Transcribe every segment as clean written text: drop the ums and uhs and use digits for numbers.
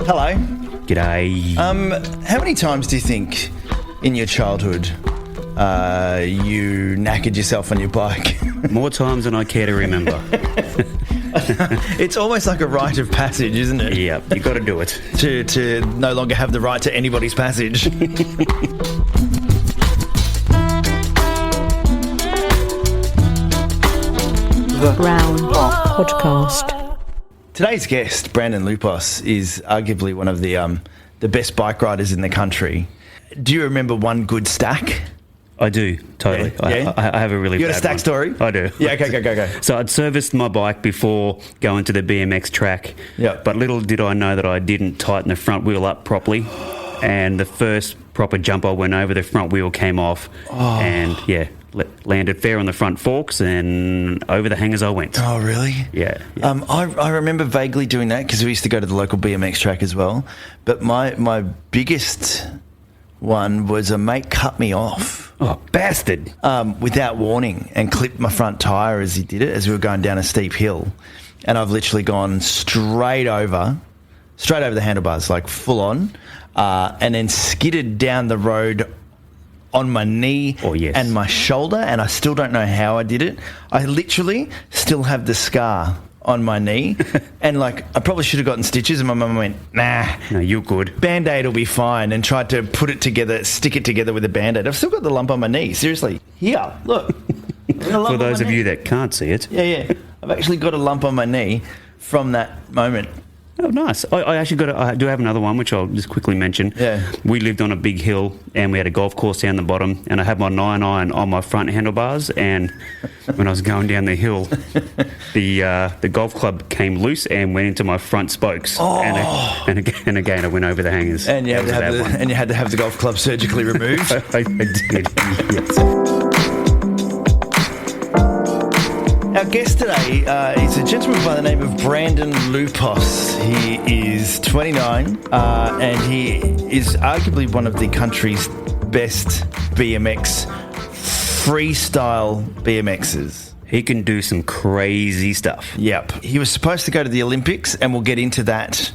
Hello. G'day. How many times do you think in your childhood you knackered yourself on your bike? More times than I care to remember. It's almost like a rite of passage, isn't it? Yeah, you got to do it. To no longer have the right to anybody's passage. The Brown Podcast. Today's guest, Brandon Loupos, is arguably one of the best bike riders in the country. Do you remember one good stack? I do, totally. Yeah? I have a really You got bad a stack one. story? I do. Yeah, okay, go. So I'd serviced my bike before going to the BMX track. Yeah. But little did I know that I didn't tighten the front wheel up properly. And the first proper jump I went over, the front wheel came off. And, landed fair on the front forks and over the hangers I went. Oh, really? Yeah. I remember vaguely doing that because we used to go to the local BMX track as well. But my biggest one was a mate cut me off. Oh, bastard. Without warning, and clipped my front tyre as he did it, as we were going down a steep hill. And I've literally gone straight over the handlebars, like full on, and then skidded down the road on my knee and my shoulder, and I still don't know how I did it. I literally still have the scar on my knee, and I probably should have gotten stitches, and my mum went, nah. No, you're good. Band-Aid will be fine, and tried to put it together, stick it together with a Band-Aid. I've still got the lump on my knee, seriously. Here, look. For those of you that can't see it. Yeah. I've actually got a lump on my knee from that moment. Oh, nice. I do have another one, which I'll just quickly mention. Yeah. We lived on a big hill, and we had a golf course down the bottom, and I had my 9-iron on my front handlebars, and when I was going down the hill, the golf club came loose and went into my front spokes. Oh. And again, I went over the hangers. And you had to have the golf club surgically removed. I did, yes. Our guest today is a gentleman by the name of Brandon Loupos. He is 29 and he is arguably one of the country's best BMX freestyle BMXers. He can do some crazy stuff. Yep. He was supposed to go to the Olympics, and we'll get into that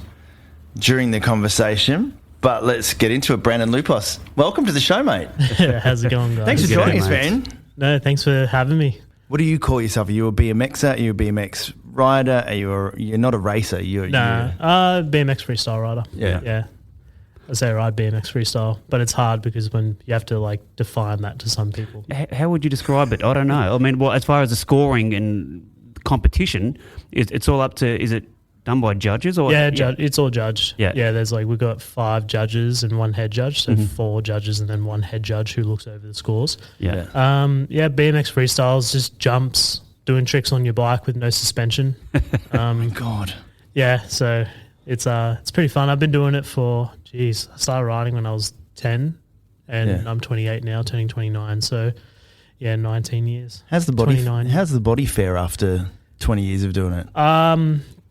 during the conversation. But let's get into it. Brandon Loupos, welcome to the show, mate. How's it going, guys? Thanks for joining us, mate. man. No, thanks for having me. What do you call yourself? Are you a BMXer? Are you a BMX rider? You're not a racer? BMX freestyle rider. Yeah. I say I ride BMX freestyle, but it's hard because when you have to define that to some people. How would you describe it? I don't know. I mean, as far as the scoring and competition, it's all up to, is it done by judges? Or It's all judged. Yeah. There's we've got 5 judges and 1 head judge, so 4 judges and then 1 head judge who looks over the scores. Yeah. BMX freestyle is just jumps, doing tricks on your bike with no suspension. Oh my God. Yeah, so it's pretty fun. I've been doing it for, I started riding when I was 10 and I'm 28 now, turning 29, so 19 years. How's the body 29. How's the body fare after 20 years of doing it?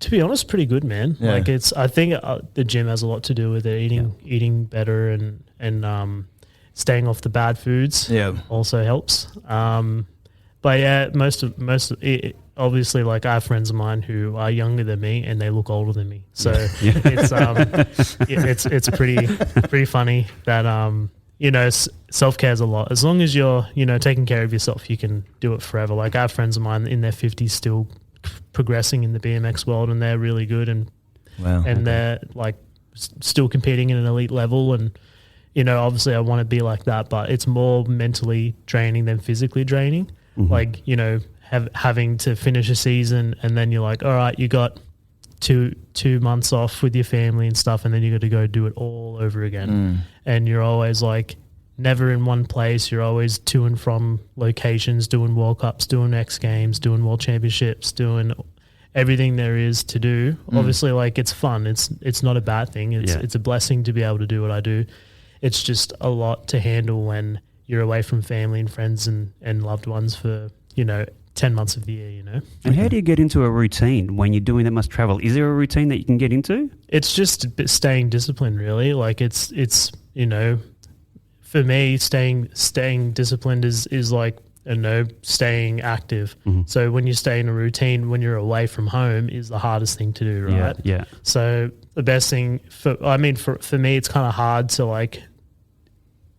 To be honest, pretty good, man. Yeah. I think the gym has a lot to do with it. Eating better and staying off the bad foods. Yeah. Also helps. But yeah, most of it, obviously, I have friends of mine who are younger than me and they look older than me. So it's pretty funny that self-care is a lot. As long as you're taking care of yourself, you can do it forever. I have friends of mine in their 50s still progressing in the BMX world, and they're really good, and they're still competing at an elite level, and obviously I want to be like that, but it's more mentally draining than physically draining. Having to finish a season and then you're all right, you got two months off with your family and stuff, and then you got to go do it all over again. And you're always never in one place. You're always to and from locations, doing World Cups, doing X Games, doing World Championships, doing everything there is to do. Obviously, it's fun. It's not a bad thing. It's a blessing to be able to do what I do. It's just a lot to handle when you're away from family and friends and loved ones for 10 months of the year. And how do you get into a routine when you're doing that much travel? Is there a routine that you can get into? It's just staying disciplined, really. it's for me, staying disciplined is staying active. So when you stay in a routine, when you're away from home, is the hardest thing to do, right? Yeah. So the best thing for me, it's kind of hard to like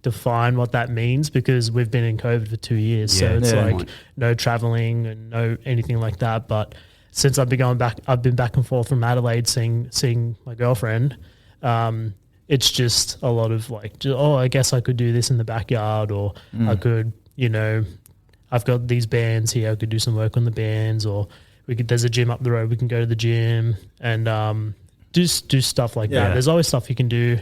define what that means because we've been in COVID for 2 years. So it's like no traveling and no anything like that. But since I've been back and forth from Adelaide seeing my girlfriend. It's just a lot of like, I guess I could do this in the backyard, or I could, I've got these bands here, I could do some work on the bands, or there's a gym up the road, we can go to the gym and do stuff like that. There's always stuff you can do.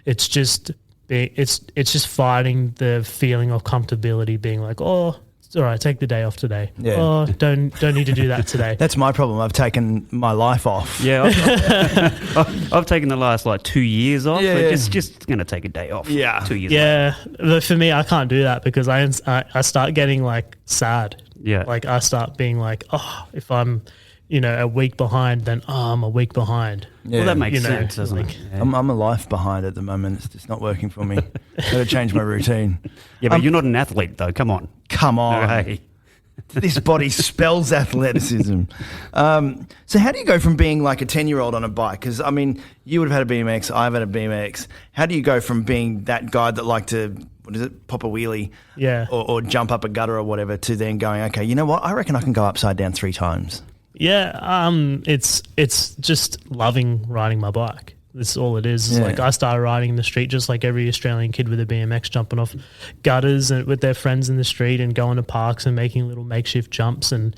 It's just it's just fighting the feeling of comfortability, being like, it's all right, take the day off today. Yeah. Oh, don't need to do that today. That's my problem. I've taken my life off. Yeah, I've taken the last 2 years off. Yeah. Just going to take a day off. Yeah. 2 years. Yeah, but for me, I can't do that because I start getting like sad. Yeah. Like I start being like, if I'm, a week behind, then I'm a week behind. Yeah. Well, that makes sense, doesn't it? Yeah. I'm a life behind at the moment. It's just not working for me. Got to change my routine. Yeah, but you're not an athlete though. Come on. No, hey. This body spells athleticism. So how do you go from being like a 10-year-old on a bike? Because, I mean, you would have had a BMX, I've had a BMX. How do you go from being that guy that liked to, pop a wheelie or jump up a gutter or whatever, to then going, okay, you know what? I reckon I can go upside down 3 times. Yeah, it's just loving riding my bike. That's all it is. It's like I started riding in the street just like every Australian kid with a BMX, jumping off gutters and with their friends in the street and going to parks and making little makeshift jumps and,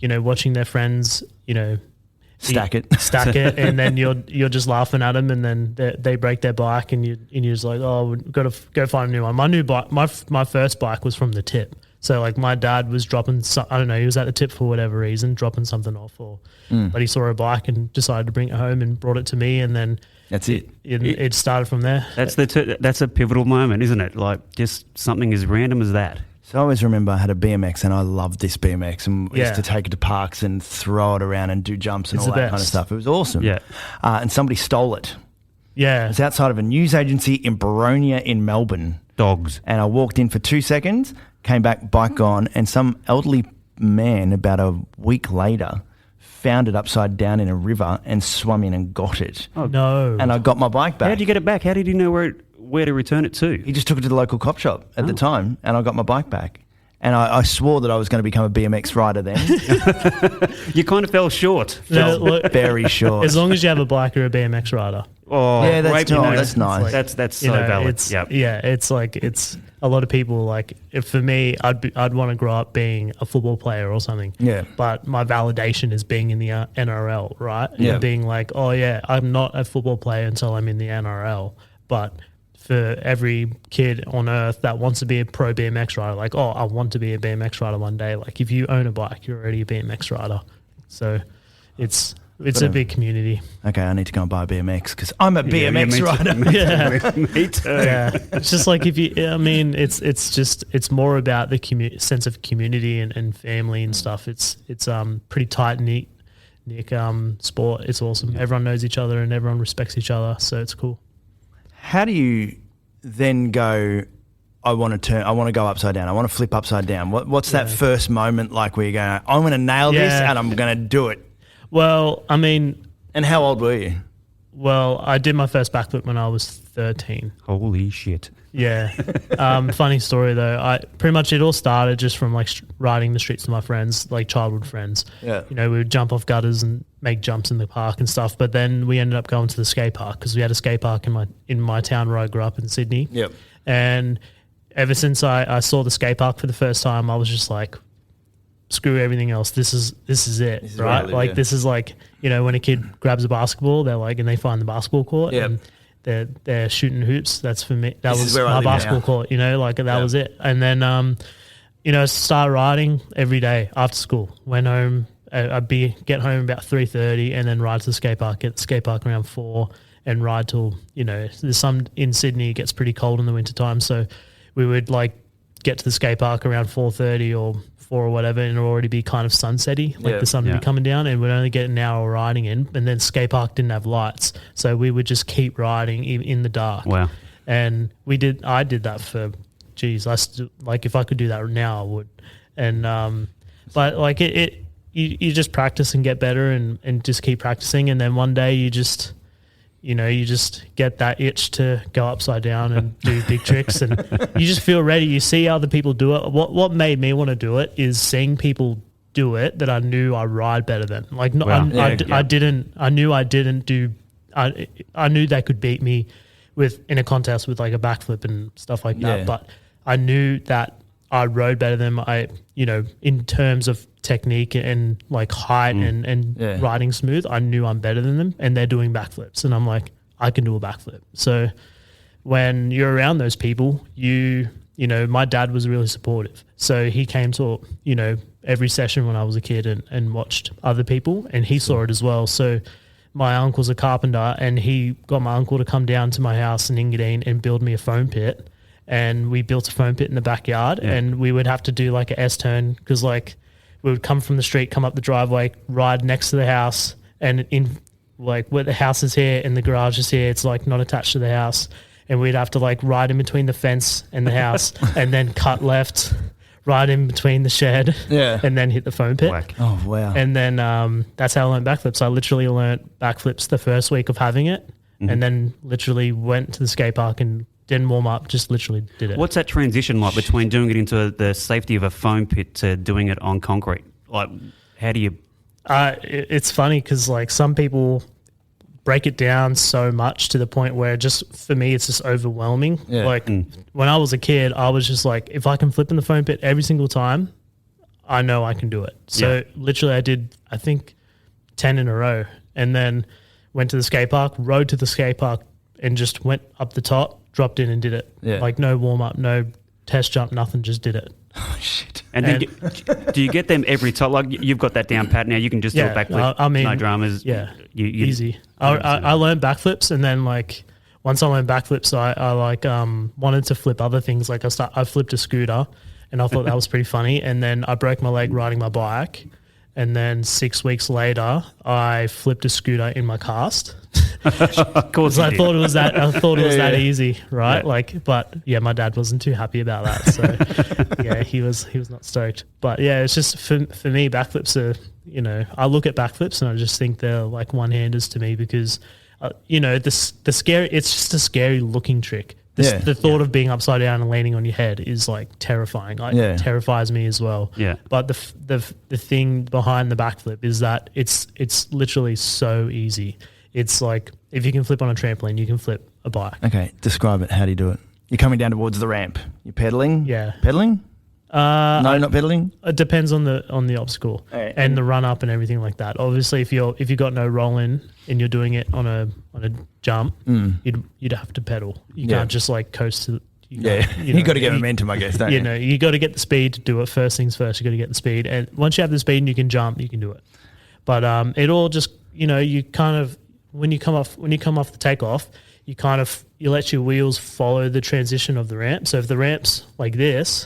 watching their friends, stack it, and then you're just laughing at them, and then they break their bike and you're just like, we've got to go find a new one. My new bike, my first bike was from the tip. So like my dad was dropping, I don't know, he was at the tip for whatever reason, dropping something off, but he saw a bike and decided to bring it home and brought it to me, and then that's it. It started from there. That's a pivotal moment, isn't it? Like just something as random as that. So I always remember I had a BMX and I loved this BMX and we used to take it to parks and throw it around and do jumps and all that kind of stuff. It was awesome. Yeah. And somebody stole it. Yeah. It was outside of a news agency in Baronia in Melbourne. Dogs. And I walked in for 2 seconds, came back, bike gone, and some elderly man about a week later found it upside down in a river and swum in and got it. Oh, no. And I got my bike back. How did you get it back? How did you know where to return it to? He just took it to the local cop shop at the time, and I got my bike back. And I swore that I was going to become a BMX rider then. You kind of fell short. Very short. As long as you have a bike or a BMX rider. Oh, yeah, that's nice. That's so valid. It's like it's a lot of people like. If for me, I'd want to grow up being a football player or something. Yeah. But my validation is being in the NRL, right? Yeah. And being like, I'm not a football player until I'm in the NRL. But for every kid on earth that wants to be a pro BMX rider, like, I want to be a BMX rider one day. Like, if you own a bike, you're already a BMX rider. So it's a big community. Okay, I need to go and buy a BMX because I'm a BMX rider. Me too. Yeah, it's just like it's more about the sense of community and family and stuff. It's pretty tight knit sport. It's awesome. Yeah. Everyone knows each other and everyone respects each other, so it's cool. How do you then go, I want to go upside down. I want to flip upside down. What's that first moment like where you go, I'm going to nail this and I'm going to do it? Well, I mean... And how old were you? Well, I did my first backflip when I was 13. Holy shit. Yeah. Funny story though. Pretty much it all started just from like riding the streets with my friends, like childhood friends. Yeah. We would jump off gutters and make jumps in the park and stuff. But then we ended up going to the skate park because we had a skate park in my town where I grew up in Sydney. Yep. And ever since I saw the skate park for the first time, I was just like, screw everything else. This is it, right? This is like, when a kid grabs a basketball, they're like, and they find the basketball court. Yep. And they're shooting hoops. That's for me. That was my basketball court, that was it. And then, started riding every day after school. Went home, get home about 3:30 and then ride to the skate park, get the skate park around 4 and ride till, there's some in Sydney, it gets pretty cold in the wintertime. So we would like get to the skate park around 4:30 or 4 or whatever, and it'll already be kind of sunsetty, like the sun would be coming down, and we'd only get an hour riding in. And then skate park didn't have lights, so we would just keep riding in the dark. Wow. And I did that for geez, like if I could do that now, I would. And but like you just practice and get better and just keep practicing, and then one day you just get that itch to go upside down and do big tricks, and you just feel ready. You see other people do it. What made me want to do it is seeing people do it that I knew I ride better than. Like I knew they could beat me in a contest with like a backflip and stuff like that. But I knew that I rode better than in terms of technique and like height and riding smooth. I knew I'm better than them, and they're doing backflips, and I'm like, I can do a backflip. So when you're around those people, my dad was really supportive. So he came to, every session when I was a kid and watched other people, and he saw it as well. So my uncle's a carpenter, and he got my uncle to come down to my house in Engadine and build me a foam pit. And we built a foam pit in the backyard, and we would have to do like an S-turn because like we would come from the street, come up the driveway, ride next to the house, and in like where the house is here and the garage is here, it's like not attached to the house. And we'd have to like ride in between the fence and the house and then cut left, ride in between the shed and then hit the foam pit. Whack. Oh, wow. And then that's how I learned backflips. I literally learned backflips the first week of having it and then literally went to the skate park and didn't warm up, just literally did it. What's that transition like between doing it into the safety of a foam pit to doing it on concrete? Like, how do you... It's funny because like some people break it down so much to the point where just for me it's just overwhelming. Like when I was a kid, I was just like, if I can flip in the foam pit every single time, I know I can do it. So literally I did, I think 10 in a row, and then went to the skate park, rode to the skate park and just went up the top, dropped in and did it. Like no warm up, no test jump, nothing, just did it. Oh, shit. And then do you get them every time? Like you've got that down pat now, you can just do a backflip, I mean, no dramas. Yeah, easy. I learned backflips, and then like once I learned backflips, I like wanted to flip other things. Like I flipped a scooter, and I thought that was pretty funny. And then I broke my leg riding my bike, and then 6 weeks later, I flipped a scooter in my cast. Of course, I thought it was that. I thought it was that easy, right? Yeah. Like, but yeah, my dad wasn't too happy about that. So yeah, he was not stoked. But yeah, it's just for me, backflips are. I look at backflips and I just think they're like one-handers to me because, the scary. It's just a scary looking trick. The thought of being upside down and landing on your head is like terrifying. It terrifies me as well. Yeah. But the thing behind the backflip is that it's literally so easy. It's like if you can flip on a trampoline, you can flip a bike. Okay, describe it. How do you do it? You're coming down towards the ramp. You're pedaling. Yeah. Pedaling? No, not pedaling. It depends on the obstacle and the run up and everything like that. Obviously, if you got no roll in and you're doing it on a jump, you'd have to pedal. You can't just like coast to. You got to get momentum, I guess. Don't you? You got to get the speed to do it. First things first, you got to get the speed, and once you have the speed and you can jump, you can do it. But it all just you kind of when you come off the takeoff, you let your wheels follow the transition of the ramp. So if the ramp's like this,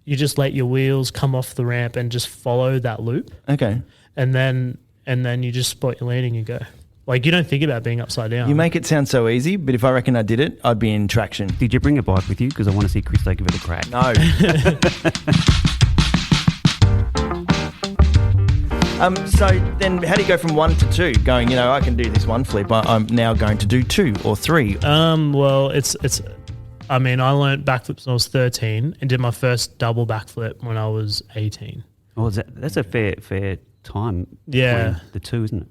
you just let your wheels come off the ramp and just follow that loop. Okay. And then you just spot your landing and go. Like you don't think about being upside down. You make it sound so easy, but if I reckon I did it, I'd be in traction. Did you bring a bike with you? Because I want to see Christo give it a crack. No. So then how do you go from 1 to 2? Going, I can do this one flip. I'm now going to do 2 or 3. Well, I learned backflips when I was 13 and did my first double backflip when I was 18. Oh, that's a fair time between the two, isn't it?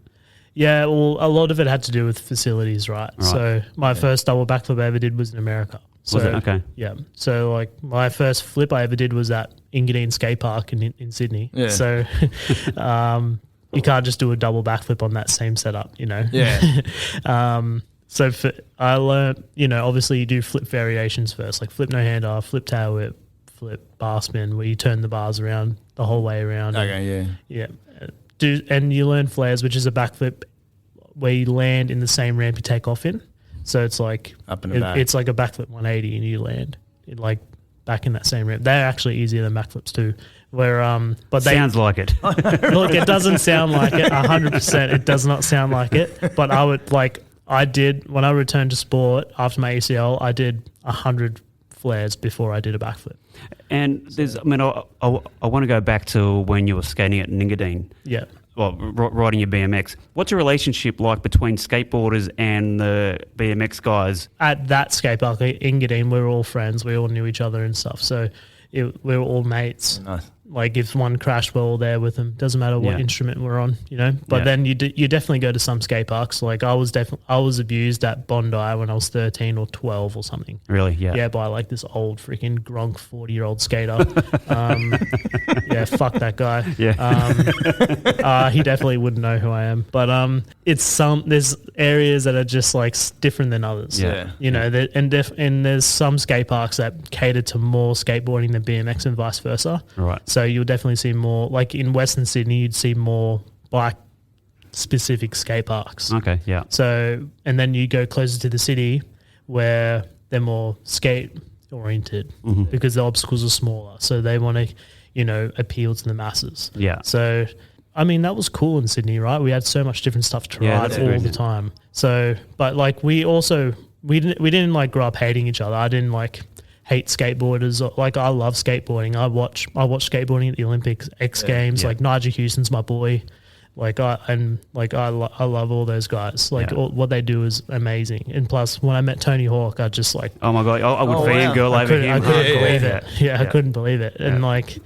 Yeah, well, a lot of it had to do with facilities, right? So my first double backflip I ever did was in America. So, was it? Okay. Yeah. So like my first flip I ever did was at Engadine Skate Park in Sydney. Yeah. So you can't just do a double backflip on that same setup, Yeah. So I learned, obviously you do flip variations first, like flip no-hander, flip tail whip, flip bar spin, where you turn the bars around the whole way around. Okay, yeah. And you learn flares, which is a backflip where you land in the same ramp you take off in. So it's like up and back. It's like a backflip 180 and you land like back in that same ramp. They're actually easier than backflips too. But sounds like it. Look, it doesn't sound like it. 100%, it does not sound like it. But I did when I returned to sport after my ACL. I did 100 flares before I did a backflip. And I want to go back to when you were skating at Ningadeen. Yeah. Well, riding your BMX. What's your relationship like between skateboarders and the BMX guys? At that skate park in Gadeen, we were all friends. We all knew each other and stuff. So we were all mates. Nice. Like if one crashed, we're all there with them. Doesn't matter what instrument we're on, you know. But then you definitely go to some skate parks. Like I was abused at Bondi when I was 13 or 12 or something. Really? Yeah. Yeah, by like this old freaking Gronk 40-year-old skater. Yeah, fuck that guy. Yeah. He definitely wouldn't know who I am. But there's areas that are just like different than others. Yeah. You know, and there's some skate parks that cater to more skateboarding than BMX and vice versa. Right. So you'll definitely see more, like in Western Sydney, you'd see more bike-specific skate parks. Okay, yeah. So, and then you go closer to the city where they're more skate-oriented because the obstacles are smaller. So they want to, you know, appeal to the masses. Yeah. So, I mean, that was cool in Sydney, right? We had so much different stuff to ride all the time. So, but like we didn't like grow up hating each other. I didn't like hate skateboarders. Like I love skateboarding. I watch skateboarding at the Olympics, X Games. Like Nigel Houston's my boy. Like I love all those guys. Like what they do is amazing. And plus, when I met Tony Hawk, I just like, oh my god, I would fangirl over him. I couldn't believe it. Yeah, I couldn't believe it. And like,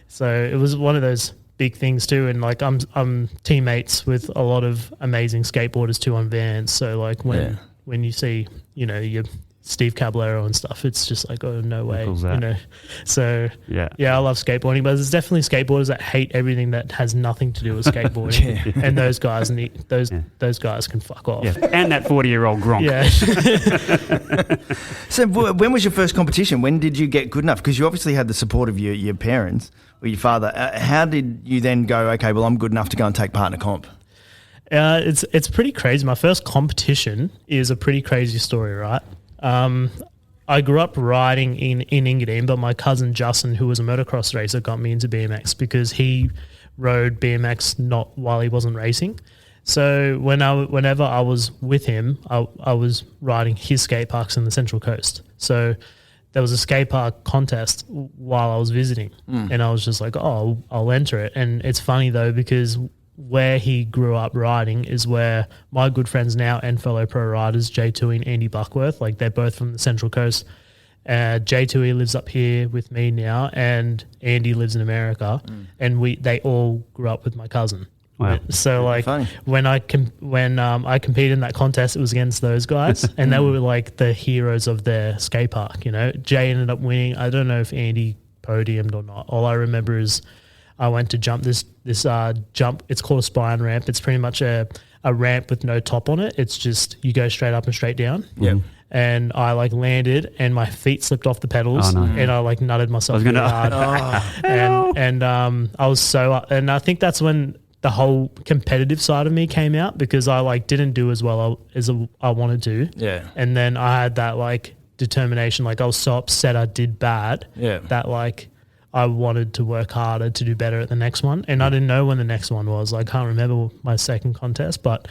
so it was one of those big things too. And like I'm teammates with a lot of amazing skateboarders too on Vans. So like when you see, you know, your Steve Caballero and stuff, it's just like, oh, no way, you know. So yeah, I love skateboarding, but there's definitely skateboarders that hate everything that has nothing to do with skateboarding, and those guys those guys can fuck off. Yeah. And that 40-year-old Gronk. Yeah. So when was your first competition? When did you get good enough? Because you obviously had the support of your parents or your father. How did you then go, okay, well, I'm good enough to go and take part in a comp? It's pretty crazy. My first competition is a pretty crazy story, right? I grew up riding in Engadine, but my cousin Justin, who was a motocross racer, got me into BMX because he rode BMX not while he wasn't racing. So whenever I was with him, I was riding his skate parks in the Central Coast. So there was a skate park contest while I was visiting, and I was just like, oh, I'll enter it. And it's funny though because where he grew up riding is where my good friends now and fellow pro riders, J2E and Andy Buckworth, like they're both from the Central Coast. J2E lives up here with me now, and Andy lives in America, and they all grew up with my cousin. Wow. So like when I competed in that contest, it was against those guys, and they were like the heroes of their skate park. You know, Jay ended up winning. I don't know if Andy podiumed or not. All I remember is I went to jump this jump. It's called a spine ramp. It's pretty much a ramp with no top on it. It's just you go straight up and straight down. Yeah. And I like landed and my feet slipped off the pedals and I like nutted myself really hard. And I was and I think that's when the whole competitive side of me came out because I like didn't do as well as I wanted to. Yeah. And then I had that like determination. Like I was so upset I did bad. Yeah. That like I wanted to work harder to do better at the next one. And I didn't know when the next one was. I can't remember my second contest, but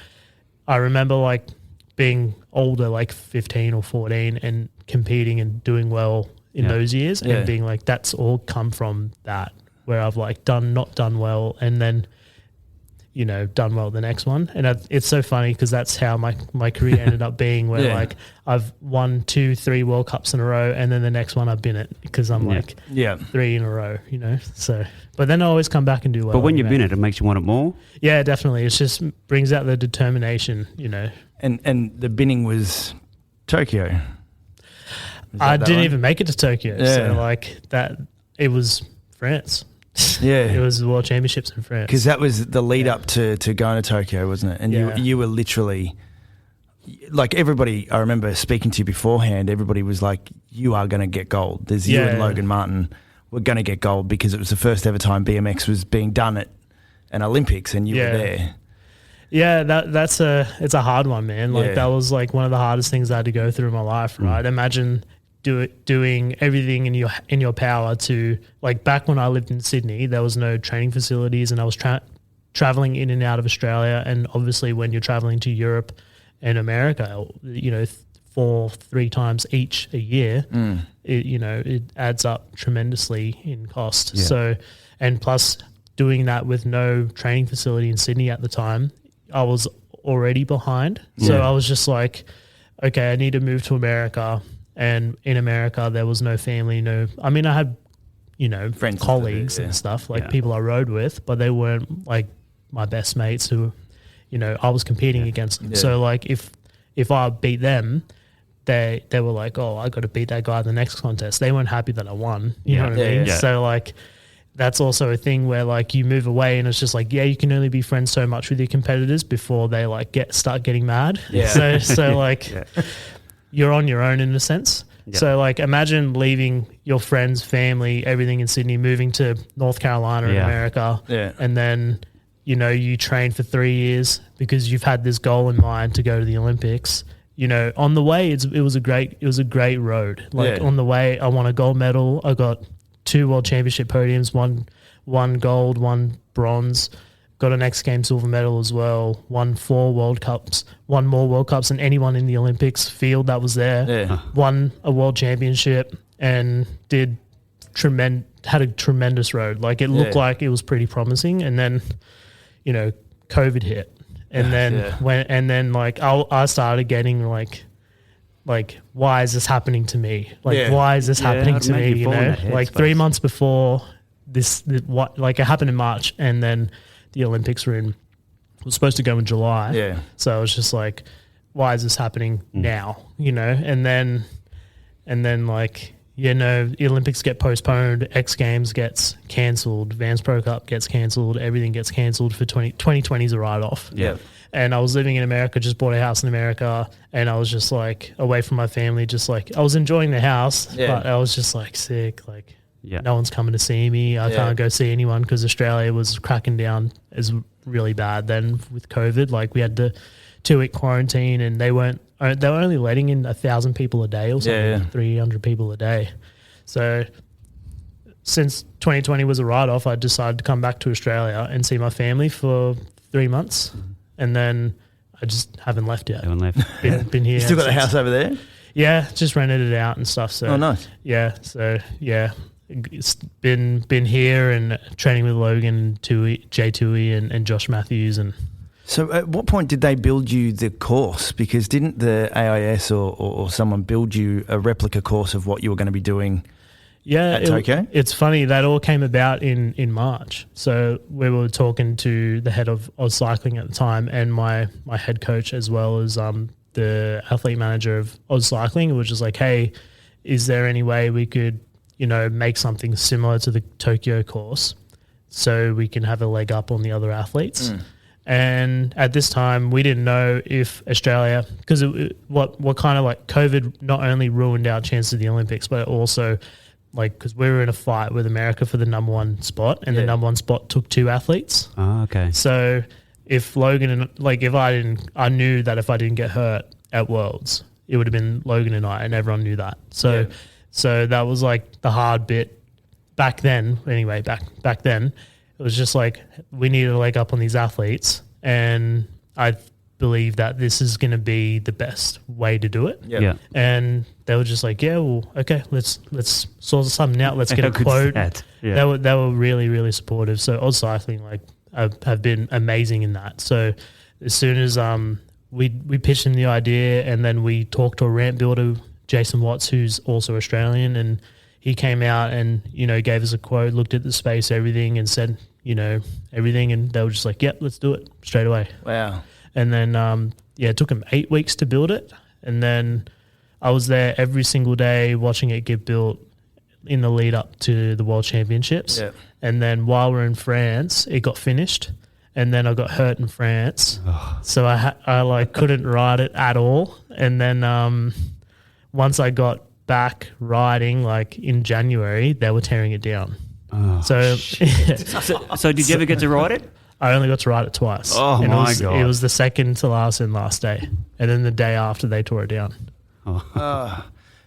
I remember like being older, like 15 or 14 and competing and doing well in those years and being like, that's all come from that where I've like not done well and then, you know, done well the next one. And it's so funny because that's how my career ended up being where like I've won 2-3 World Cups in a row and then the next one I've been at because I'm like 3 in a row, you know. So, but then I always come back and do well. But when you've been at it makes you want it more? Yeah, definitely. It just brings out the determination, you know. And the binning was Tokyo. I didn't even make it to Tokyo. Yeah. So like that, it was France. Yeah. It was the World Championships in France. Because that was the lead up to going to Tokyo, wasn't it? And you were literally, like everybody, I remember speaking to you beforehand, everybody was like, you are going to get gold. There's you and Logan Martin were going to get gold because it was the first ever time BMX was being done at an Olympics and you were there. Yeah, it's a hard one, man. Like that was like one of the hardest things I had to go through in my life, right? Imagine doing everything in your power to, like, back when I lived in Sydney, there was no training facilities and I was traveling in and out of Australia, and obviously when you're traveling to Europe and America, you know, 3 times each a year, it adds up tremendously in cost. Yeah. So, and plus doing that with no training facility in Sydney at the time, I was already behind. So I was just like, okay, I need to move to America. And in America, there was no family, I had, Friends colleagues and stuff, like people I rode with, but they weren't like my best mates who, I was competing against them. Yeah. So like if I beat them, they were like, oh, I got to beat that guy in the next contest. They weren't happy that I won. You know what I mean? Yeah. So like, that's also a thing where like you move away and it's just like, you can only be friends so much with your competitors before they like start getting mad. Yeah. So like you're on your own in a sense. Yeah. So like imagine leaving your friends, family, everything in Sydney, moving to North Carolina in America. Yeah. And then, you train for 3 years because you've had this goal in mind to go to the Olympics. On the way, it was a great road. Like on the way, I won a gold medal. I got 2 world championship podiums, one gold, 1 bronze. Got an X Games silver medal as well. Won 4 World Cups, won more World Cups than anyone in the Olympics field that was there. Yeah. Won a world championship and had a tremendous road. Like it looked like it was pretty promising, and then, COVID hit, and then I started getting like why is this happening to me? Like why is this happening I'd to me? imagine you fall in that Like headspace. 3 months before this, it happened in March, and then the Olympics was supposed to go in July. Yeah. So I was just like, why is this happening now? And then the Olympics get postponed, X Games gets cancelled, Vans Pro Cup gets cancelled, everything gets cancelled for 2020 is a write-off. Yeah. And I was living in America, just bought a house in America, and I was just like away from my family, just like I was enjoying the house, but I was just like sick, like no one's coming to see me. I can't go see anyone because Australia was cracking down as really bad then with COVID. Like we had the 2-week quarantine, and they were only letting in 1,000 people a day or something, 300 people a day. So since 2020 was a write-off, I decided to come back to Australia and see my family for 3 months, and then I just haven't left yet. Haven't left. Been here. You still got the since. house over there? Yeah, just rented it out and stuff. So nice. Yeah, so it's been here and training with Logan, Jay Tui, and Josh Matthews. And So at what point did they build you the course? Because didn't the AIS or someone build you a replica course of what you were going to be doing at Tokyo? It's funny, that all came about in March. So we were talking to the head of Oz Cycling at the time, and my head coach, as well as the athlete manager of Oz Cycling, which is like, hey, is there any way we could make something similar to the Tokyo course so we can have a leg up on the other athletes? And at this time, we didn't know if Australia, because what kind of like COVID not only ruined our chance of the Olympics, but also like because we were in a fight with America for the number 1 spot, and the number 1 spot took 2 athletes. Oh, okay. So if Logan and I knew that if I didn't get hurt at Worlds, it would have been Logan and I, and everyone knew that. So that was like the hard bit back then. Anyway, back then, it was just like we needed a leg up on these athletes, and I believe that this is going to be the best way to do it. Yeah. And they were just like, yeah, well, okay, let's sort something out. Let's get a How good's quote. that? Yeah. They were really, really supportive. So Oz Cycling have been amazing in that. So as soon as we pitched them the idea, and then we talked to a ramp builder, Jason Watts, who's also Australian, and he came out and, gave us a quote, looked at the space, everything, and said, everything. And they were just like, yep, let's do it straight away. Wow. And then, it took them 8 weeks to build it. And then I was there every single day watching it get built in the lead up to the World Championships. Yep. And then while we're in France, it got finished. And then I got hurt in France. So I couldn't ride it at all. And then once I got back riding, like in January, they were tearing it down. Oh, so did you ever get to ride it? I only got to ride it twice. Oh, and my God. It was the second to last and last day. And then the day after, they tore it down.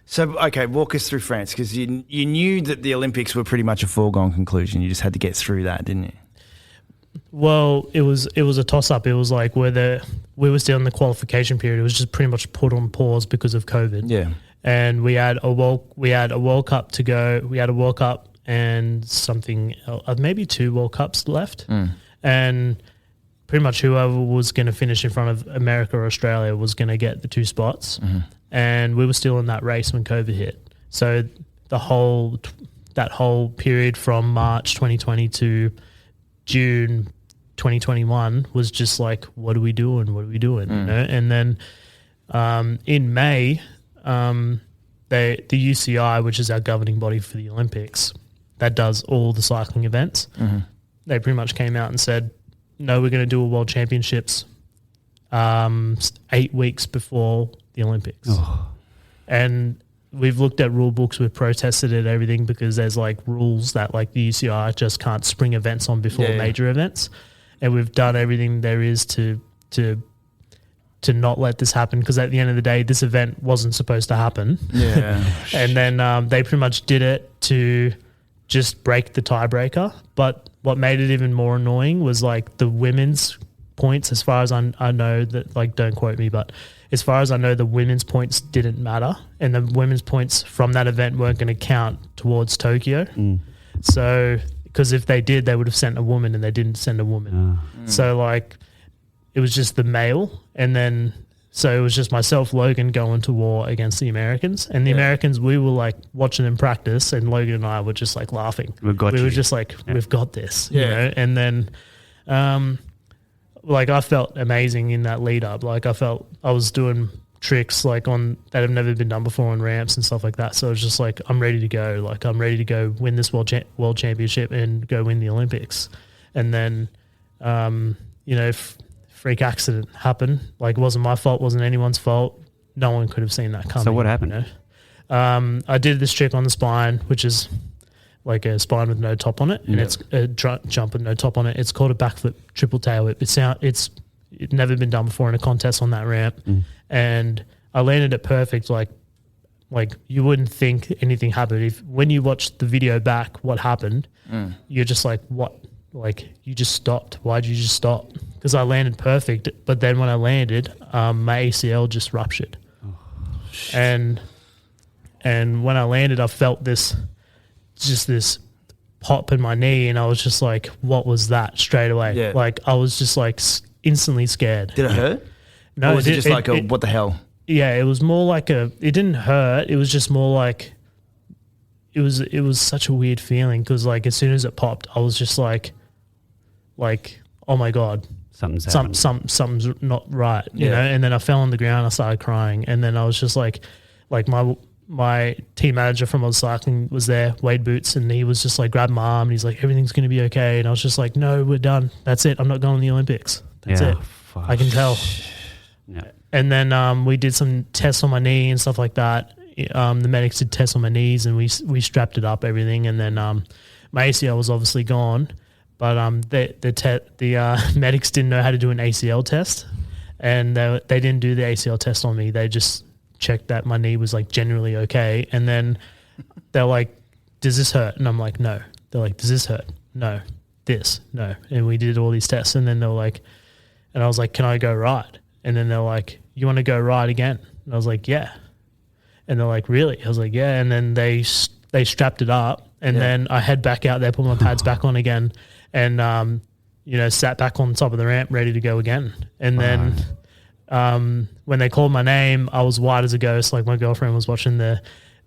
So, okay, walk us through France, because you knew that the Olympics were pretty much a foregone conclusion. You just had to get through that, didn't you? Well, it was a toss up. It was like we were still in the qualification period. It was just pretty much put on pause because of COVID. Yeah. And we had a World Cup to go. We had a World Cup and something maybe 2 World Cups left. And pretty much whoever was going to finish in front of America or Australia was going to get the 2 spots. And we were still in that race when COVID hit. So that whole period from March 2020 to June 2021 was just like, what are we doing? You know? And then in May, the UCI, which is our governing body for the Olympics, that does all the cycling events, they pretty much came out and said, no, we're going to do a World Championships 8 weeks before the Olympics. And we've looked at rule books, we've protested it, everything, because there's like rules that like the UCI just can't spring events on before major events. And we've done everything there is to not let this happen, because at the end of the day, this event wasn't supposed to happen. Yeah. And then they pretty much did it to just break the tiebreaker. But what made it even more annoying was like the women's points, as far as I know, that like, don't quote me, but as far as I know, the women's points didn't matter, and the women's points from that event weren't going to count towards Tokyo. So, because if they did, they would have sent a woman, and they didn't send a woman. So like, it was just the male, and then so it was just myself, Logan, going to war against the Americans. And the Americans, we were like watching them practice, and Logan and I were just like laughing. We were just like, we've got this, you know. And then, like, I felt amazing in that lead up. Like, I felt I was doing tricks like that have never been done before on ramps and stuff like that. So it was just like, I'm ready to go. Like, I'm ready to go win this world championship and go win the Olympics. And then, you know, freak accident happened. Like, it wasn't my fault, wasn't anyone's fault. No one could have seen that coming. So what happened? You know? I did this trick on the spine, which is like a spine with no top on it, and it's a jump with no top on it. It's called a backflip triple tail whip. It's never been done before in a contest on that ramp, and I landed it perfect. Like you wouldn't think anything happened. When you watch the video back, what happened, you're just like, what? Like, you just stopped. Why'd you just stop? Because I landed perfect, but then when I landed, my ACL just ruptured. And when I landed, I felt this pop in my knee, and I was just like, what was that? Straight away. Yeah. Like, I was just like instantly scared. Did it hurt? No. Or was it just like what the hell? Yeah, it was more like it didn't hurt. It was just more like, it was such a weird feeling, because like as soon as it popped, I was just like, oh my God. Something's not right, you know? And then I fell on the ground, I started crying, and then I was just like my team manager from Oz Cycling was there, Wade Boots, and he was just like, grabbed my arm, and he's like, everything's going to be okay. And I was just like, no, we're done. That's it. I'm not going to the Olympics. That's it. Fuck. I can tell. Yeah. And then we did some tests on my knee and stuff like that. The medics did tests on my knees, and we strapped it up, everything. And then my ACL was obviously gone, but the medics didn't know how to do an ACL test, and they didn't do the ACL test on me. They just checked that my knee was like generally okay, and then they're like, does this hurt? And I'm like, no. They're like, does this hurt? No. This? No. And we did all these tests, and then they were like, and I was like, can I go ride? And then they're like, you want to go ride again? And I was like, yeah. And they're like, really? I was like, yeah. And then they strapped it up, and then I head back out there, put my pads back on again, and you know, sat back on top of the ramp, ready to go again. And then when they called my name, I was white as a ghost. Like, my girlfriend was watching the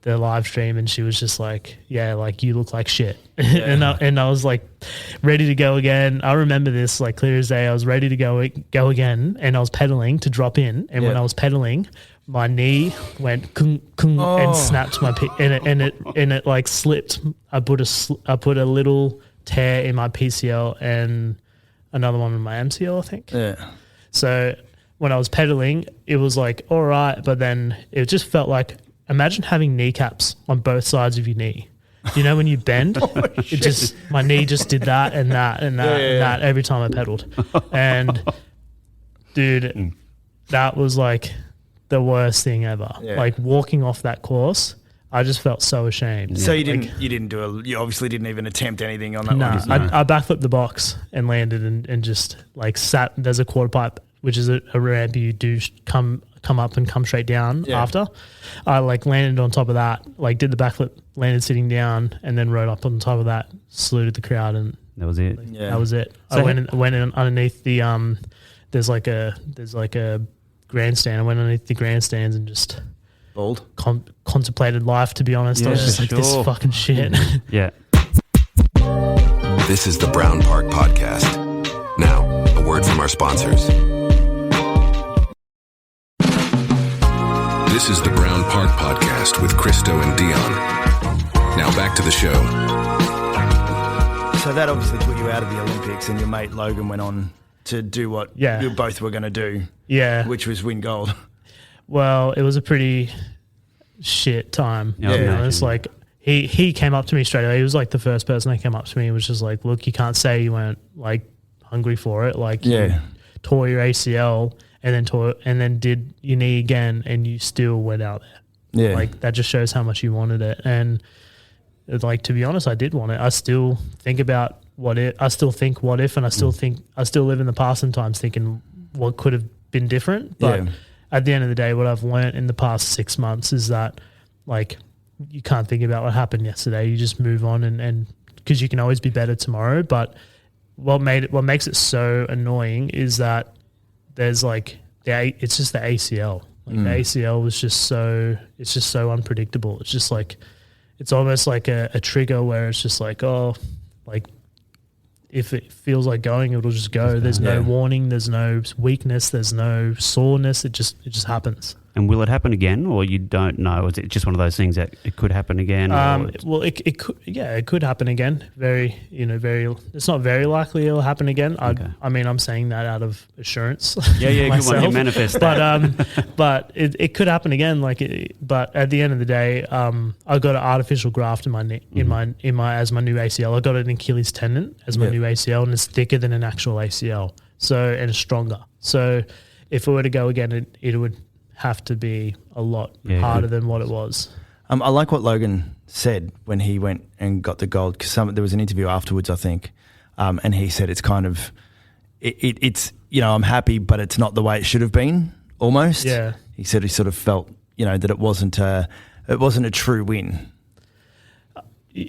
live stream, and she was just like, yeah, like, you look like shit. Yeah. and I was like ready to go again. I remember this like clear as day. I was ready to go again, and I was pedaling to drop in. And when I was pedaling, my knee went kung, kung, and snapped and it like slipped. I put a little tear in my PCL and another one in my MCL, I think. Yeah. So when I was pedaling, it was like, all right, but then it just felt like, imagine having kneecaps on both sides of your knee. You know, when you bend, my knee just did that and that and that and that every time I pedaled. And dude, that was like the worst thing ever. Yeah. Like, walking off that course, I just felt so ashamed. So you you obviously didn't even attempt anything on that No, one. I backflipped the box and landed and just like sat. There's a quarter pipe, which is a ramp you do come up and come straight down after. I like landed on top of that, like did the backflip, landed sitting down, and then rode up on top of that, saluted the crowd, and That was it. that was it. So I went in underneath the there's like a grandstand. I went underneath the grandstands and just Bald. contemplated life. To be honest, I was just like, this fucking shit. Yeah. This is the Brown Park Podcast. Now, a word from our sponsors. This is the Brown Park Podcast with Christo and Dion. Now back to the show. So that obviously put you out of the Olympics, and your mate Logan went on to do what you both were going to do. Yeah. Which was win gold. Well, it was a pretty shit time. Yeah, To be honest. Like he came up to me straight away. He was like the first person that came up to me and was just like, look, you can't say you weren't like hungry for it. Like you tore your ACL and then did your knee again and you still went out there. Yeah. Like that just shows how much you wanted it. And like, to be honest, I did want it. I still think about what if, and I still live in the past sometimes thinking what could have been different. But at the end of the day, what I've learned in the past 6 months is that like you can't think about what happened yesterday. You just move on and because you can always be better tomorrow. But what makes it so annoying is that there's like it's just the ACL. Like the ACL was just so unpredictable. It's just like it's almost like a trigger where it's just like, oh, like if it feels like going, it'll just go. There's no warning, there's no weakness, there's no soreness. It just happens. And will it happen again, or you don't know? Is it just one of those things that it could happen again? Well, it could, it could happen again. It's not very likely it'll happen again. I mean, I'm saying that out of assurance. Good one. You manifest that. But it could happen again. But at the end of the day, I got an artificial graft in my knee, as my new ACL. I got an Achilles tendon as my new ACL, and it's thicker than an actual ACL. And it's stronger. So if it were to go again, it would have to be a lot harder than what it was. I like what Logan said when he went and got the gold, because there was an interview afterwards, I think, and he said it's kind of it's I'm happy, but it's not the way it should have been. Almost. Yeah. He said he sort of felt that it wasn't a true win.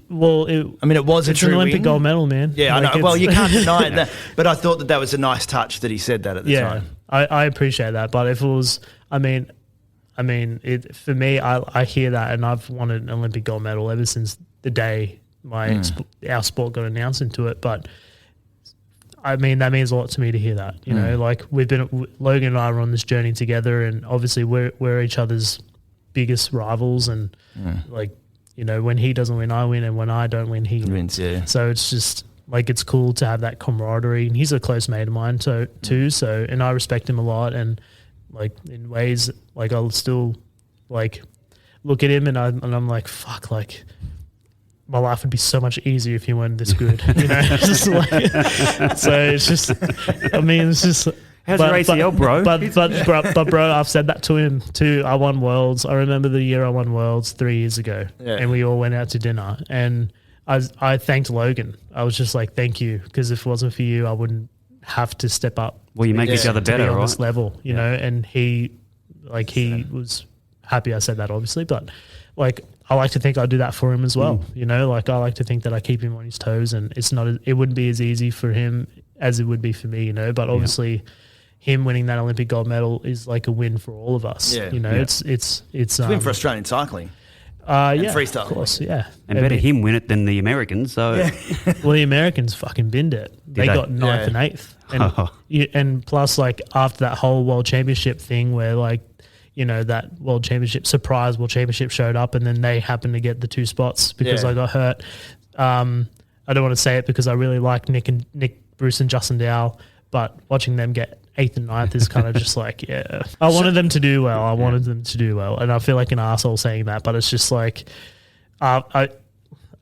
Well, it was a true win. It's an Olympic gold medal, man. Yeah, I know. Well, you can't deny that. But I thought that was a nice touch that he said that at the time. I appreciate that. But if it was, for me, I hear that, and I've wanted an Olympic gold medal ever since the day our sport got announced into it. But that means a lot to me to hear that. Like Logan and I were on this journey together, and obviously we're each other's biggest rivals, and when he doesn't win, I win, and when I don't win, he wins. Yeah. So it's just like it's cool to have that camaraderie, and he's a close mate of mine too. So, and I respect him a lot, and like in ways, like I'll still like look at him, and I'm like, fuck, like my life would be so much easier if he weren't this good. It's just like, so it's just, it's just. How's your ACL, bro? But bro, I've said that to him too. I won Worlds. I remember the year I won Worlds 3 years ago, and we all went out to dinner, and I thanked Logan. I was just like, thank you, because if it wasn't for you, I wouldn't have to step up. Well, you make each other better, on right? This level, and he was happy I said that, obviously, but like I like to think I do that for him as well. Like I like to think that I keep him on his toes, and it wouldn't be as easy for him as it would be for me, but obviously. Him winning that Olympic gold medal is like a win for all of us. It's a win for Australian cycling. And freestyle, of course, yeah. And better him win it than the Americans. So, well, the Americans fucking binned it. They got 9th and 8th, and plus, like after that whole World Championship thing, where like that surprise World Championship showed up, and then they happened to get the 2 spots because I got hurt. I don't want to say it because I really like Nick Bruce and Justin Dow, but watching them get 8th and 9th is kind of just like, I wanted them to do well. And I feel like an arsehole saying that, but it's just like, I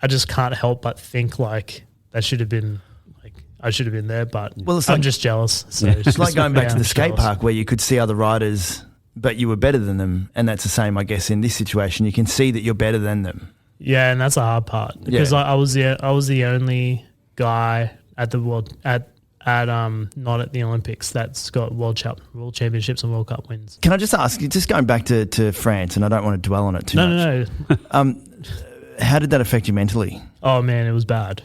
just can't help but think like that should have been, like I should have been there, but I'm just jealous. So it's like going back to the skate park where you could see other riders but you were better than them, and that's the same, I guess, in this situation. You can see that you're better than them. Yeah, and that's a hard part because I was the only guy at the not at the Olympics that's got world championships and World Cup wins. Can I just ask, just going back to France, and I don't want to dwell on it too much. No. How did that affect you mentally? Oh man, it was bad.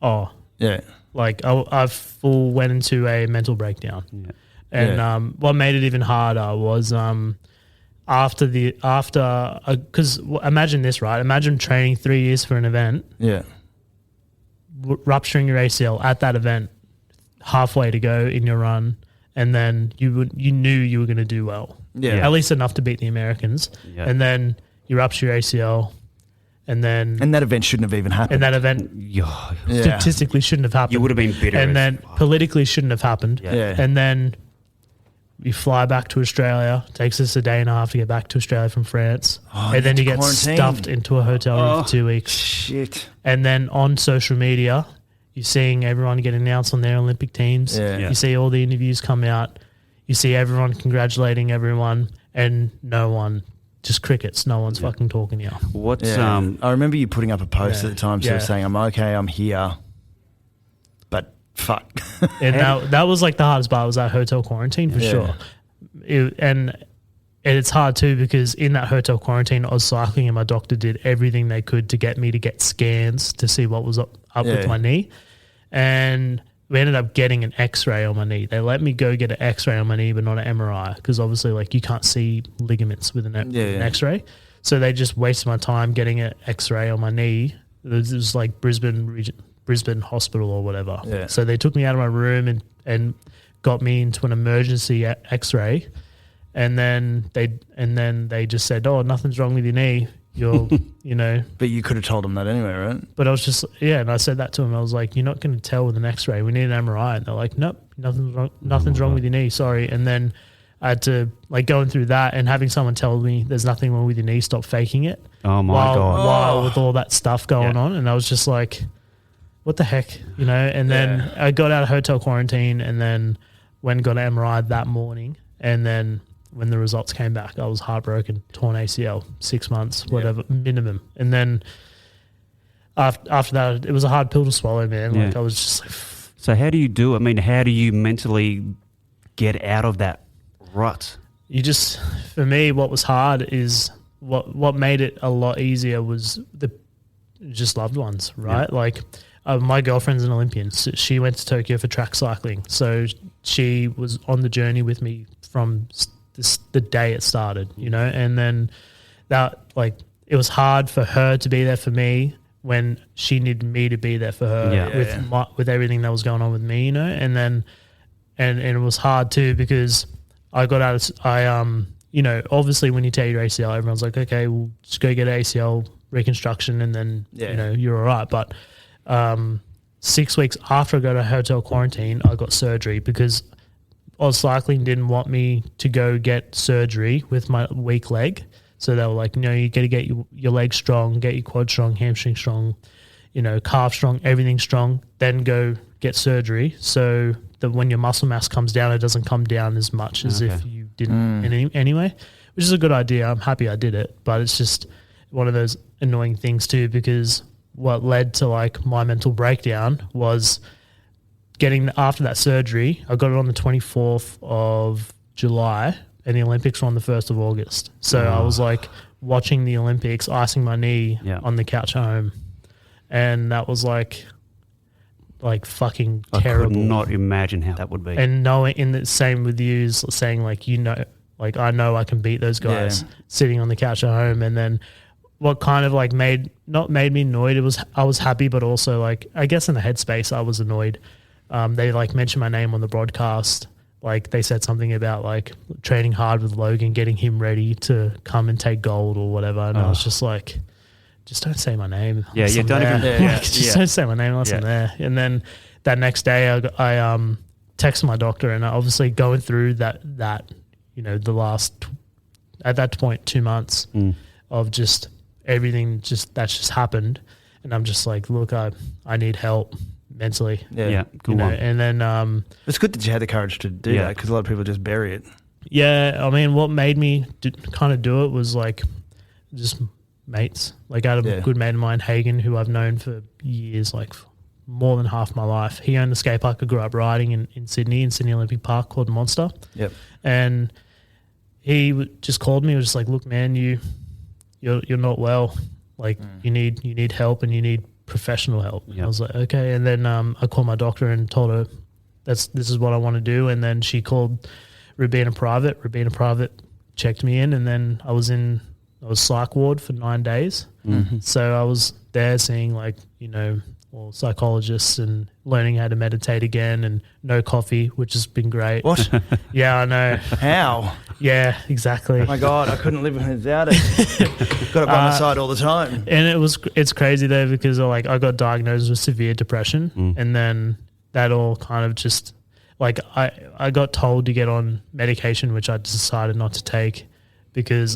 Oh yeah, like I full went into a mental breakdown. Yeah. And what made it even harder was because imagine this, right? Imagine training 3 years for an event. Yeah. Rupturing your ACL at that event, halfway to go in your run, and then you knew you were going to do well. Yeah. At least enough to beat the Americans. Yeah. And then you rupture your ACL, and that event shouldn't have even happened. And that event statistically shouldn't have happened. You would have been bitter. And then politically shouldn't have happened. Yeah. And then you fly back to Australia. Takes us a day and a half to get back to Australia from France. And then you get stuffed into a hotel room for 2 weeks. Shit. And then on social media, you're seeing everyone get announced on their Olympic teams. Yeah. You see all the interviews come out. You see everyone congratulating everyone, and no one, just crickets. No one's fucking talking to you. What's I remember you putting up a post at the time, sort of saying, "I'm okay, I'm here," but fuck. And that was like the hardest part, was that hotel quarantine for sure. And it's hard too, because in that hotel quarantine, I was cycling and my doctor did everything they could to get me to get scans to see what was up with my knee. And we ended up getting an x-ray on my knee. They let me go get an x-ray on my knee, but not an MRI, because obviously like you can't see ligaments with an x-ray. So they just wasted my time getting an x-ray on my knee. It was like Brisbane Hospital or whatever. Yeah. So they took me out of my room and got me into an emergency x-ray. And then they just said, "Oh, nothing's wrong with your knee. You're, But you could have told them that anyway, right? But I was just, and I said that to him. I was like, "You're not going to tell with an x-ray. We need an MRI." And they're like, "Nope, nothing's wrong with your knee. Sorry." And then I had to, like, going through that and having someone tell me there's nothing wrong with your knee, stop faking it. Oh my God. While with all that stuff going on. And I was just like, what the heck, And then I got out of hotel quarantine and then got an MRI that morning. And then when the results came back, I was heartbroken, torn ACL, 6 months, whatever, minimum. And then after that, it was a hard pill to swallow, man. Like I was just like... So how do you do it? I mean, how do you mentally get out of that rut? You just, for me, what was hard is what made it a lot easier was just loved ones, right? Yeah. Like my girlfriend's an Olympian. So she went to Tokyo for track cycling. So she was on the journey with me from the day it started, and then that, like, it was hard for her to be there for me when she needed me to be there for her with everything that was going on with me, and then and it was hard too, because I got out of obviously when you tear your ACL, everyone's like, okay, we'll just go get ACL reconstruction and then you're all right. But 6 weeks after I got a hotel quarantine, I got surgery because Oz Cycling didn't want me to go get surgery with my weak leg. So they were like, you got to get your leg strong, get your quad strong, hamstring strong, calf strong, everything strong, then go get surgery. So that when your muscle mass comes down, it doesn't come down as much as if you didn't anyway, which is a good idea. I'm happy I did it, but it's just one of those annoying things too, because what led to like my mental breakdown was getting after that surgery. I got it on the 24th of July and the Olympics were on the 1st of August. So I was like watching the Olympics, icing my knee on the couch at home. And that was like fucking terrible. I could not imagine how that would be. And knowing, in the same with you, saying like, like I know I can beat those guys sitting on the couch at home. And then what kind of like made me annoyed, I was happy, but also like, I guess in the headspace I was annoyed. They like mentioned my name on the broadcast. Like they said something about like training hard with Logan, getting him ready to come and take gold or whatever. And I was just like, just don't say my name. Yeah, you don't even. Just don't say my name unless I'm there. And then that next day, I texted my doctor, and I obviously going through that the last at that point 2 months of just everything that's just happened, and I'm just like, look, I need help mentally. Yeah, good one. And then it's good that you had the courage to do that, because a lot of people just bury it. Yeah, I mean, what made me kind of do it was like just mates. Like I had a good mate of mine, Hagen, who I've known for years, like more than half my life. He owned a skate park I grew up riding in Sydney Olympic Park called Monster. Yep. And he just called me, was just like, look, man, you're not well. Like you need help and you need professional help. Yep. I was like, okay. And then I called my doctor and told her this is what I want to do. And then she called Rabina Private. Rabina Private checked me in, and then I was psych ward for 9 days. Mm-hmm. So I was there seeing psychologists and learning how to meditate again, and no coffee, which has been great. What? Yeah, I know. How? Yeah, exactly. Oh my God, I couldn't live without it. Got it by my side all the time. And it's crazy though, because I got diagnosed with severe depression, and then that all kind of just like I got told to get on medication, which I decided not to take, because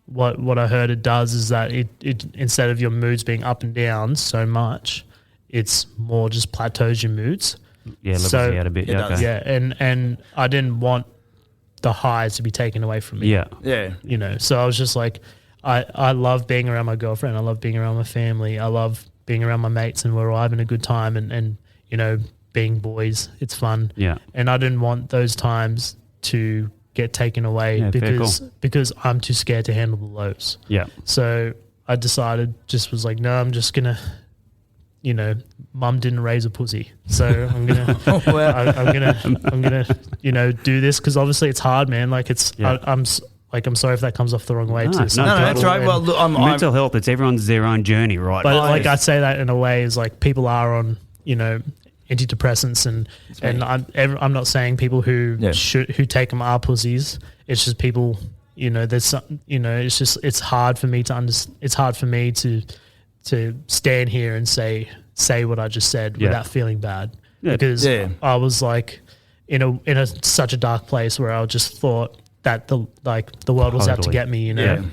what I heard it does is that it instead of your moods being up and down so much, it's more just plateaus your moods. Yeah, levels you out a bit. Yeah, okay. Yeah, and I didn't want the highs to be taken away from me. Yeah. Yeah. So I was just like, I love being around my girlfriend. I love being around my family. I love being around my mates, and we're all having a good time and being boys. It's fun. Yeah. And I didn't want those times to get taken away because I'm too scared to handle the lows. Yeah. So I decided, was like, no, I'm just going to, mum didn't raise a pussy. So I'm going to, I'm going to, do this, because obviously it's hard, man. Like I'm sorry if that comes off the wrong way. No, to some that's people. right. Well, look, mental health, it's everyone's their own journey, right? But I say that in a way is like people are on, antidepressants and I'm not saying people who take them are pussies. It's just people, there's some, it's just, it's hard for me to stand here and say what I just said without feeling bad, because I was like in such a dark place where I just thought that the world was out to get me, and then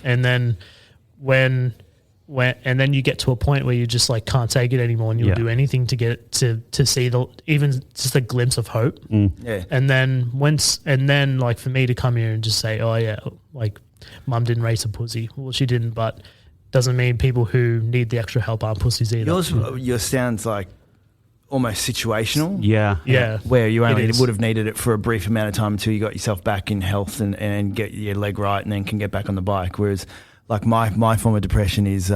and then you get to a point where you just like can't take it anymore, and you'll do anything to get to see even just a glimpse of hope. And then like for me to come here and just say, oh yeah, like mum didn't raise a pussy. Well, she didn't, but doesn't mean people who need the extra help aren't pussies either. Yours sounds like almost situational. Yeah. Where you only would have needed it for a brief amount of time until you got yourself back in health and get your leg right, and then can get back on the bike. Whereas like my form of depression is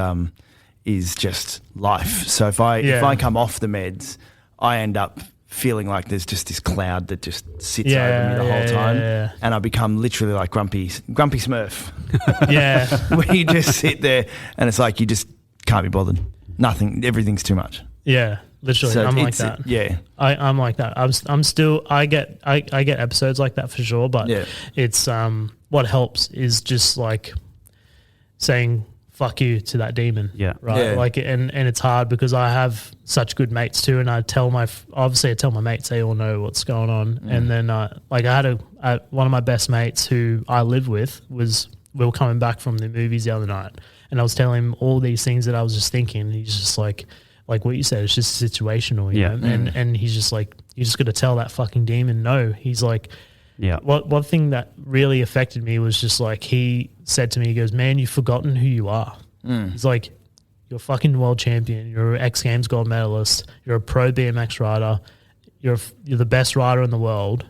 just life. So if I come off the meds, I end up feeling like there's just this cloud that just sits over me the whole time, and I become literally like grumpy Smurf. Where you just sit there and it's like you just can't be bothered. Nothing, everything's too much. Yeah, literally. So I'm like that. I'm like that. I'm still. I get episodes like that for sure, but it's what helps is just like saying fuck you to that demon. Like, and it's hard because I have such good mates too, and I tell my mates, they all know what's going on. And then I had one of my best mates who I live with we were coming back from the movies the other night, and I was telling him all these things that I was just thinking, and he's just like what you said, it's just situational, you know? And he's just like, you just got to tell that fucking demon no. He's like, one thing that really affected me was just like, he said to me, he goes, man, you've forgotten who you are. He's like, you're a fucking world champion, you're an X Games gold medalist, you're a pro BMX rider, you're the best rider in the world.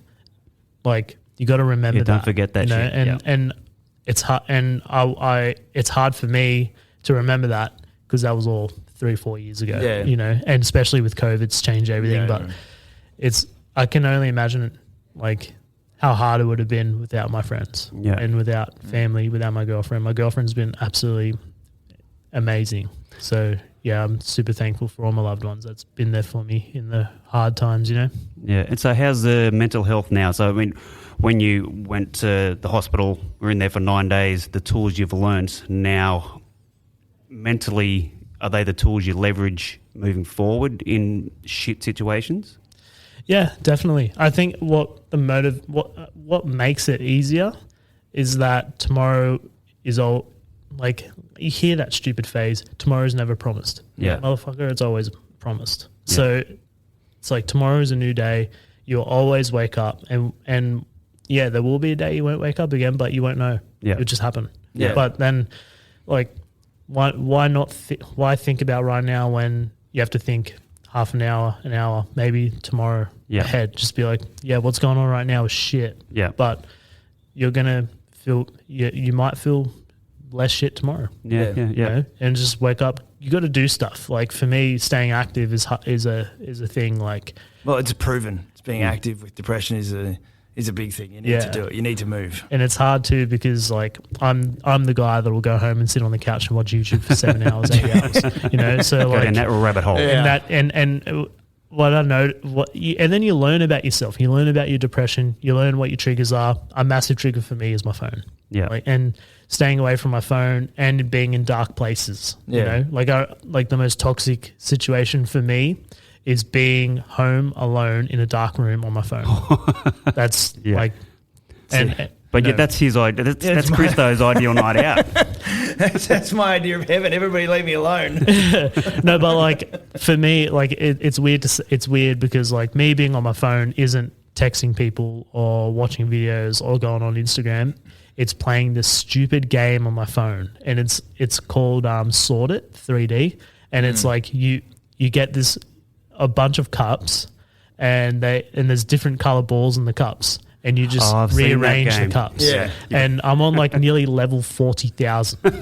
Like, you got to remember that. Don't forget that shit. And it's hard, and it's hard for me to remember that because that was all 3-4 years ago, and especially with COVID, it's changed everything. But I can only imagine like how hard it would have been without my friends and without family, without my girlfriend. My girlfriend's been absolutely amazing. So I'm super thankful for all my loved ones that's been there for me in the hard times, Yeah. And so how's the mental health now? So I mean, when you went to the hospital, we're in there for 9 days, the tools you've learned now mentally, are they the tools you leverage moving forward in shit situations? Yeah, definitely. I think what makes it easier is that tomorrow is all, like, you hear that stupid phrase, tomorrow's never promised. Yeah. Motherfucker, it's always promised. Yeah. So it's like tomorrow is a new day. You'll always wake up, and yeah, there will be a day you won't wake up again, but you won't know. Yeah. It'll just happen. Yeah. But then, like, why think about right now when you have to think half an hour, maybe tomorrow ahead? Just be like, yeah, what's going on right now is shit. Yeah. But you're gonna feel you might feel less shit tomorrow. Yeah. You know? And just wake up. You got to do stuff. Like for me, staying active is a thing. Like, well, it's proven. It's being active with depression is a big thing. You need to do it. You need to move. and it's hard too because like I'm the guy that will go home and sit on the couch and watch YouTube for 7 hours, 8 hours. You know, so Go down that rabbit hole. and that and what I know, and then you learn about yourself. You learn about your depression. You learn what your triggers are. A massive trigger for me is my phone. Yeah. Like, and staying away from my phone and being in dark places. Yeah. You know, like the most toxic situation for me is being home alone in a dark room on my phone. That's like, But that's his idea. That's Christo's ideal night out. That's my idea of heaven. Everybody leave me alone. No, but like for me, like it's weird. It's weird because like me being on my phone isn't texting people or watching videos or going on Instagram. It's playing this stupid game on my phone, and it's called Sort It 3D, and it's like you get a bunch of cups, and there's different color balls in the cups. And you just rearrange the cups. Yeah. And I'm on like nearly level 40,000. And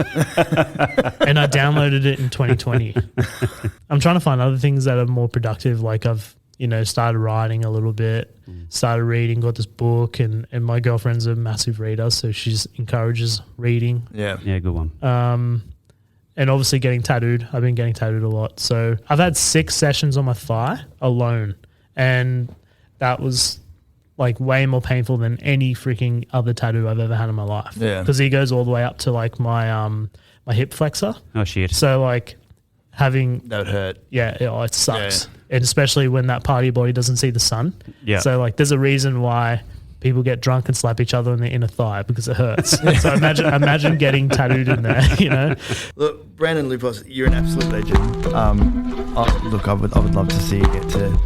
I downloaded it in 2020. I'm trying to find other things that are more productive. Like I've, started writing a little bit, started reading, got this book, and my girlfriend's a massive reader, so she encourages reading. Yeah. Yeah, good one. And obviously getting tattooed. I've been getting tattooed a lot. So I've had 6 sessions on my thigh alone. And that was like way more painful than any freaking other tattoo I've ever had in my life. Yeah. Because he goes all the way up to like my my hip flexor. Oh, shit. So like having That would hurt. it sucks. Yeah. And especially when that part of your body doesn't see the sun. Yeah. So like there's a reason why people get drunk and slap each other in the inner thigh because it hurts. So imagine getting tattooed in there, Look, Brandon Loupos, you're an absolute legend. Look, I would love to see you get to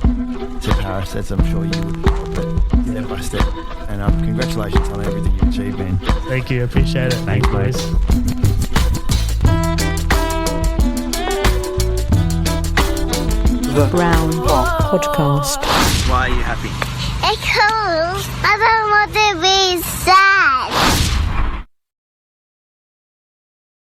Paris, as I'm sure you would, but step by step. And congratulations on everything you've achieved, man. Thank you. Appreciate it. Thanks, boys. The Brown Podcast. Why are you happy? Because I don't want to be